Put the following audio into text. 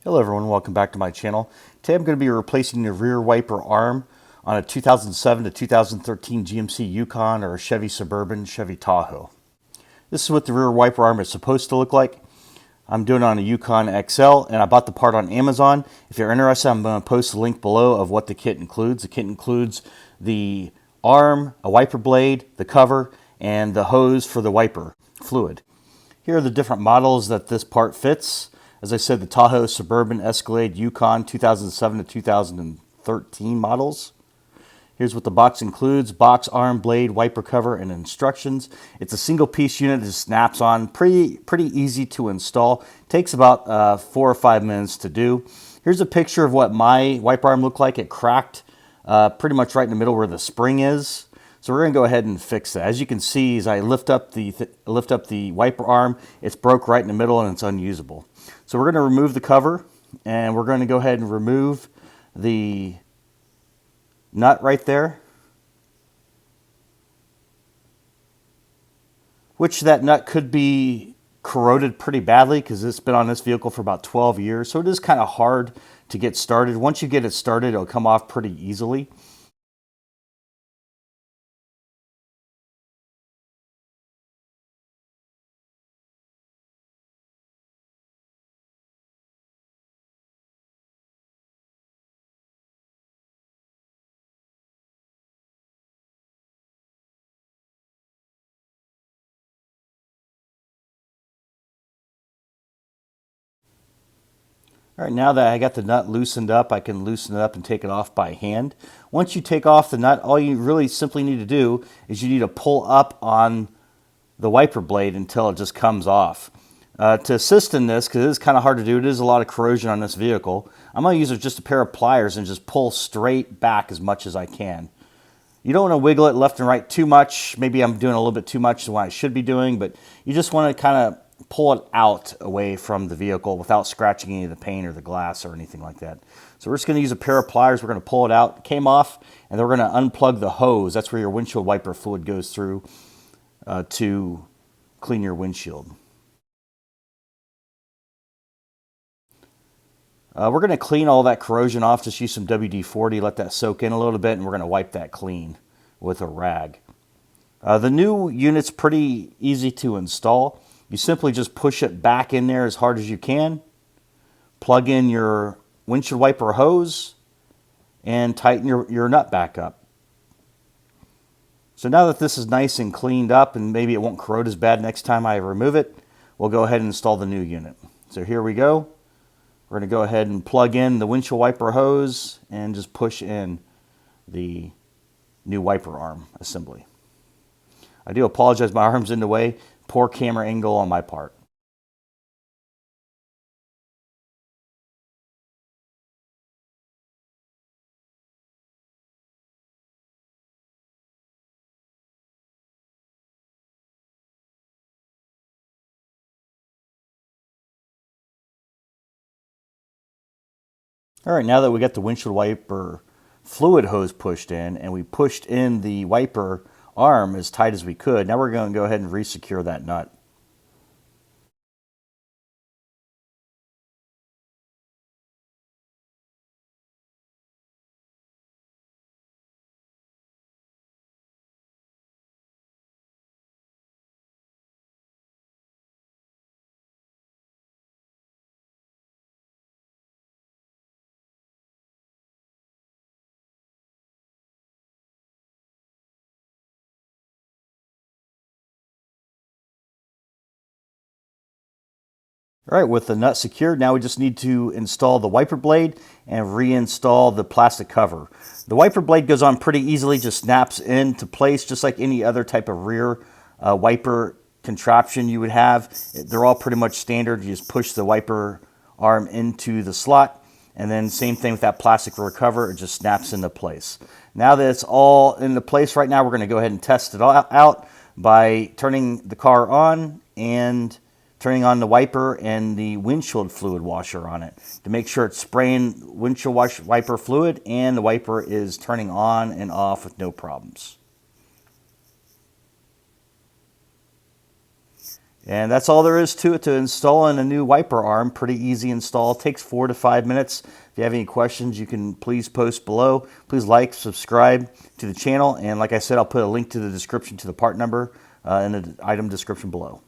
Hello everyone, welcome back to my channel. Today I'm going to be replacing the rear wiper arm on a 2007 to 2013 GMC Yukon or a Chevy Suburban, Chevy Tahoe. This is what the rear wiper arm is supposed to look like. I'm doing it on a Yukon XL and I bought the part on Amazon. If you're interested, I'm going to post a link below of what the kit includes. The kit includes the arm, a wiper blade, the cover, and the hose for the wiper fluid. Here are the different models that this part fits. As I said, the Tahoe, Suburban, Escalade, Yukon 2007 to 2013 models. Here's what the box includes: box, arm, blade, wiper cover, and instructions. It's a single piece unit that snaps on. Pretty easy to install. Takes about 4 or 5 minutes to do. Here's a picture of what my wiper arm looked like. It cracked pretty much right in the middle where the spring is. So we're going to go ahead and fix that. As you can see, as I lift up the wiper arm, it's broke right in the middle and it's unusable. So we're going to remove the cover and we're going to go ahead and remove the nut right there, which that nut could be corroded pretty badly because it's been on this vehicle for about 12 years. So it is kind of hard to get started. Once you get it started, it'll come off pretty easily. All right, now that I got the nut loosened up, I can loosen it up and take it off by hand. Once you take off the nut, all you really simply need to do is you need to pull up on the wiper blade until it just comes off. To assist in this, because it is kind of hard to do, it is a lot of corrosion on this vehicle, I'm going to use just a pair of pliers and just pull straight back as much as I can. You don't want to wiggle it left and right too much. Maybe I'm doing a little bit too much than what I should be doing, but you just want to kind of pull it out away from the vehicle without scratching any of the paint or the glass or anything like that. So we're just going to use a pair of pliers. We're going to pull it out. It came off, and then we're going to unplug the hose. That's where your windshield wiper fluid goes through to clean your windshield. We're going to clean all that corrosion off. Just use some WD-40, let that soak in a little bit, and we're going to wipe that clean with a rag. The new unit's pretty easy to install. You simply just push it back in there as hard as you can, plug in your windshield wiper hose, and tighten your nut back up. So now that this is nice and cleaned up and maybe it won't corrode as bad next time I remove it, we'll go ahead and install the new unit. So here we go. We're going to go ahead and plug in the windshield wiper hose and just push in the new wiper arm assembly. I do apologize, my arm's in the way. Poor camera angle on my part. All right, now that we got the windshield wiper fluid hose pushed in and we pushed in the wiper arm as tight as we could, now we're going to go ahead and re-secure that nut. All right, with the nut secured, now we just need to install the wiper blade and reinstall the plastic cover. The wiper blade goes on pretty easily, just snaps into place just like any other type of rear wiper contraption you would have. They're all pretty much standard. You just push the wiper arm into the slot, and then same thing with that plastic rear cover, it just snaps into place. Now that it's all into place right now, we're going to go ahead and test it out by turning the car on and turning on the wiper and the windshield fluid washer on it to make sure it's spraying windshield wiper fluid and the wiper is turning on and off with no problems. And that's all there is to it to installing a new wiper arm. Pretty easy install. It takes 4 to 5 minutes. If you have any questions, you can please post below. Please like, subscribe to the channel. And like I said, I'll put a link to the description to the part number in the item description below.